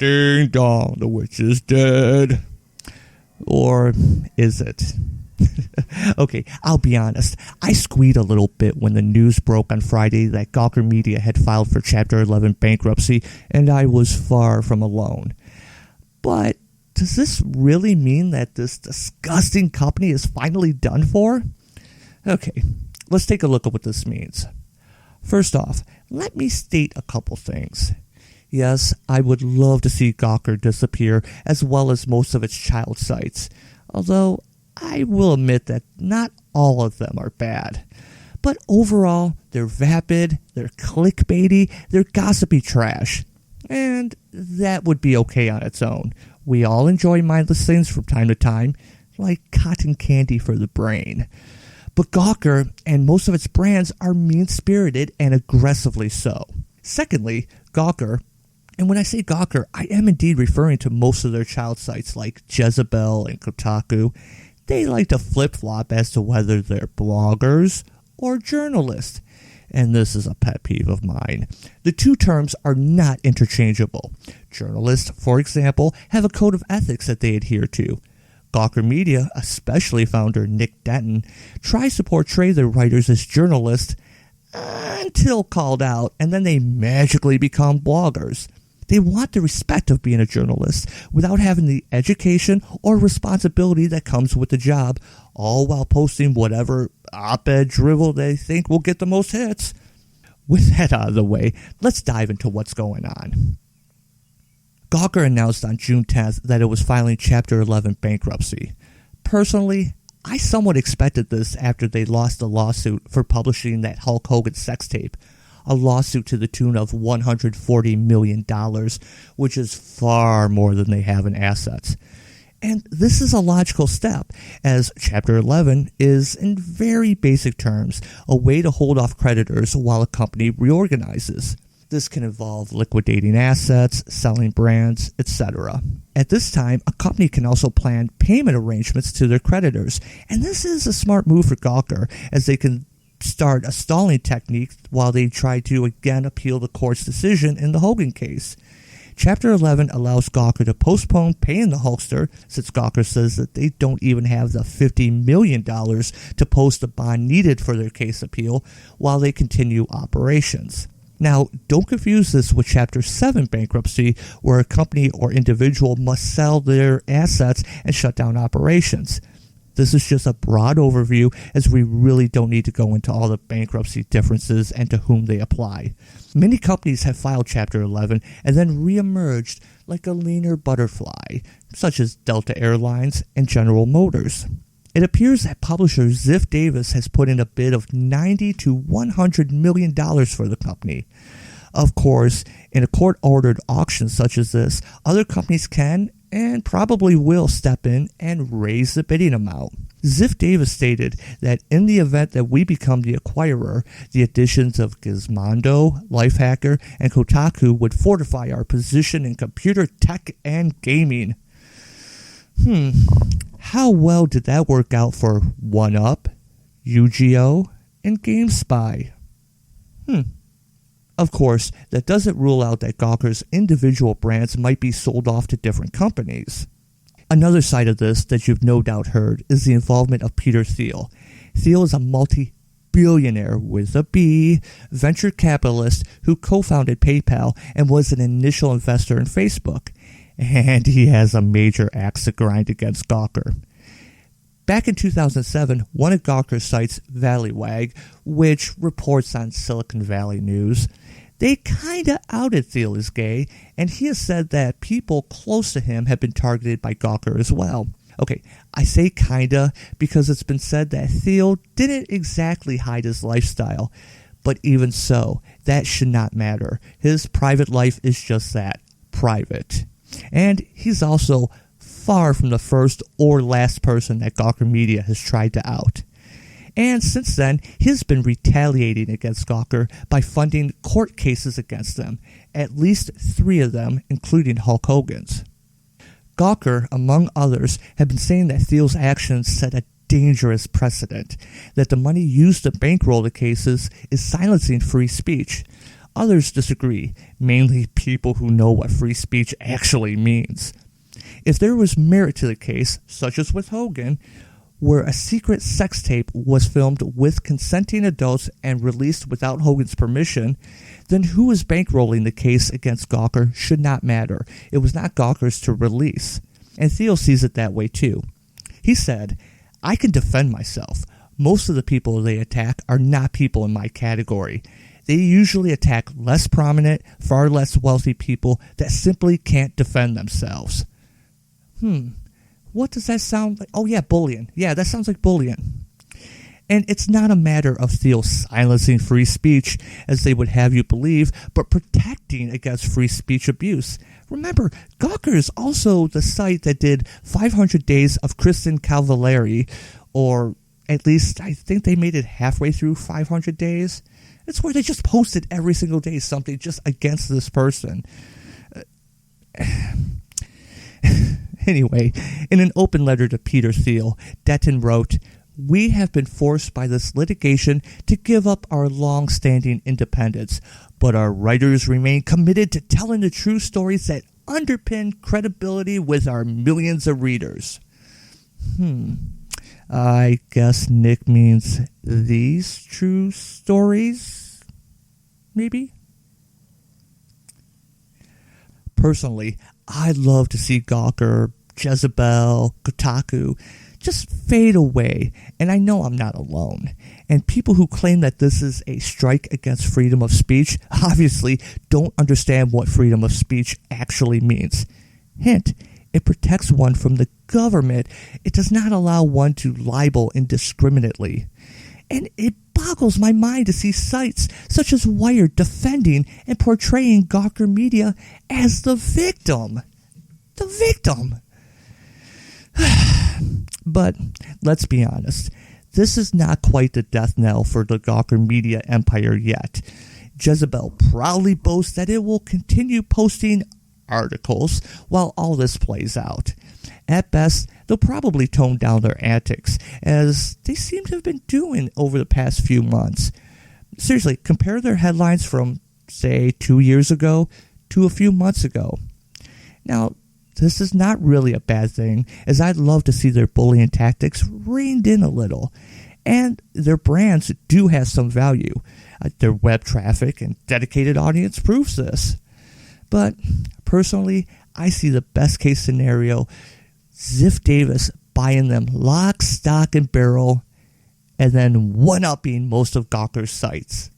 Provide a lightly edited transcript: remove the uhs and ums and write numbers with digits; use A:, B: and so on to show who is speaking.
A: Ding dong, the witch is dead. Or is it? Okay, I'll be honest. I squeaked a little bit when the news broke on Friday that Gawker Media had filed for Chapter 11 bankruptcy, and I was far from alone. But does this really mean that this disgusting company is finally done for? Okay, let's take a look at what this means. First off, let me state a couple things. Yes, I would love to see Gawker disappear, as well as most of its child sites, although I will admit that not all of them are bad. But overall, they're vapid, they're clickbaity, they're gossipy trash. And that would be okay on its own. We all enjoy mindless things from time to time, like cotton candy for the brain. But Gawker and most of its brands are mean-spirited and aggressively so. Secondly, Gawker, and when I say Gawker, I am indeed referring to most of their child sites like Jezebel and Kotaku. They like to flip-flop as to whether they're bloggers or journalists. And this is a pet peeve of mine. The two terms are not interchangeable. Journalists, for example, have a code of ethics that they adhere to. Gawker Media, especially founder Nick Denton, tries to portray their writers as journalists until called out, and then they magically become bloggers. They want the respect of being a journalist without having the education or responsibility that comes with the job, all while posting whatever op-ed drivel they think will get the most hits. With that out of the way, let's dive into what's going on. Gawker announced on June 10th that it was filing Chapter 11 bankruptcy. Personally, I somewhat expected this after they lost the lawsuit for publishing that Hulk Hogan sex tape, a lawsuit to the tune of $140 million, which is far more than they have in assets. And this is a logical step, as Chapter 11 is, in very basic terms, a way to hold off creditors while a company reorganizes. This can involve liquidating assets, selling brands, etc. At this time, a company can also plan payment arrangements to their creditors, and this is a smart move for Gawker, as they can start a stalling technique while they try to again appeal the court's decision in the Hogan case. Chapter 11 allows Gawker to postpone paying the Hulkster, since Gawker says that they don't even have the $50 million to post the bond needed for their case appeal, while they continue operations. Now, don't confuse this with Chapter 7 bankruptcy, where a company or individual must sell their assets and shut down operations. This is just a broad overview, as we really don't need to go into all the bankruptcy differences and to whom they apply. Many companies have filed Chapter 11 and then re-emerged like a leaner butterfly, such as Delta Airlines and General Motors. It appears that publisher Ziff Davis has put in a bid of $90 to $100 million for the company. Of course, in a court-ordered auction such as this, other companies can and probably will step in and raise the bidding amount. Ziff Davis stated that in the event that we become the acquirer, the additions of Gizmodo, Lifehacker, and Kotaku would fortify our position in computer tech and gaming. How well did that work out for 1UP, UGO, and GameSpy? Of course, that doesn't rule out that Gawker's individual brands might be sold off to different companies. Another side of this that you've no doubt heard is the involvement of Peter Thiel. Thiel is a multi-billionaire with a B venture capitalist who co-founded PayPal and was an initial investor in Facebook. And he has a major axe to grind against Gawker. Back in 2007, one of Gawker's sites, Valleywag, which reports on Silicon Valley news, they kinda outed Thiel as gay, and he has said that people close to him have been targeted by Gawker as well. Okay, I say kinda because it's been said that Thiel didn't exactly hide his lifestyle, but even so, that should not matter. His private life is just that, private. And he's also far from the first or last person that Gawker Media has tried to out. And since then, he's been retaliating against Gawker by funding court cases against them, at least 3 of them, including Hulk Hogan's. Gawker, among others, have been saying that Thiel's actions set a dangerous precedent, that the money used to bankroll the cases is silencing free speech. Others disagree, mainly people who know what free speech actually means. If there was merit to the case, such as with Hogan, where a secret sex tape was filmed with consenting adults and released without Hogan's permission, then who was bankrolling the case against Gawker should not matter. It was not Gawker's to release. And Thiel sees it that way too. He said, "I can defend myself. Most of the people they attack are not people in my category. They usually attack less prominent, far less wealthy people that simply can't defend themselves." What does that sound like? Oh, yeah, bullying. Yeah, that sounds like bullying. And it's not a matter of Thiel silencing free speech, as they would have you believe, but protecting against free speech abuse. Remember, Gawker is also the site that did 500 Days of Kristen Cavallari, or at least I think they made it halfway through 500 Days. It's where they just posted every single day something just against this person. Anyway, in an open letter to Peter Thiel, Detton wrote, "We have been forced by this litigation to give up our long-standing independence, but our writers remain committed to telling the true stories that underpin credibility with our millions of readers." I guess Nick means these true stories, maybe? Personally, I'd love to see Gawker, Jezebel, Kotaku just fade away, and I know I'm not alone. And people who claim that this is a strike against freedom of speech obviously don't understand what freedom of speech actually means. Hint, it protects one from the government. It does not allow one to libel indiscriminately. And it boggles my mind to see sites such as Wired defending and portraying Gawker Media as the victim. The victim. But let's be honest, this is not quite the death knell for the Gawker Media empire yet. Jezebel proudly boasts that it will continue posting articles while all this plays out. At best, they'll probably tone down their antics, as they seem to have been doing over the past few months. Seriously, compare their headlines from, say, 2 years ago to a few months ago. Now, this is not really a bad thing, as I'd love to see their bullying tactics reined in a little. And their brands do have some value. Their web traffic and dedicated audience proves this. But personally, I see the best case scenario, Ziff Davis buying them lock, stock, and barrel, and then one-upping most of Gawker's sites.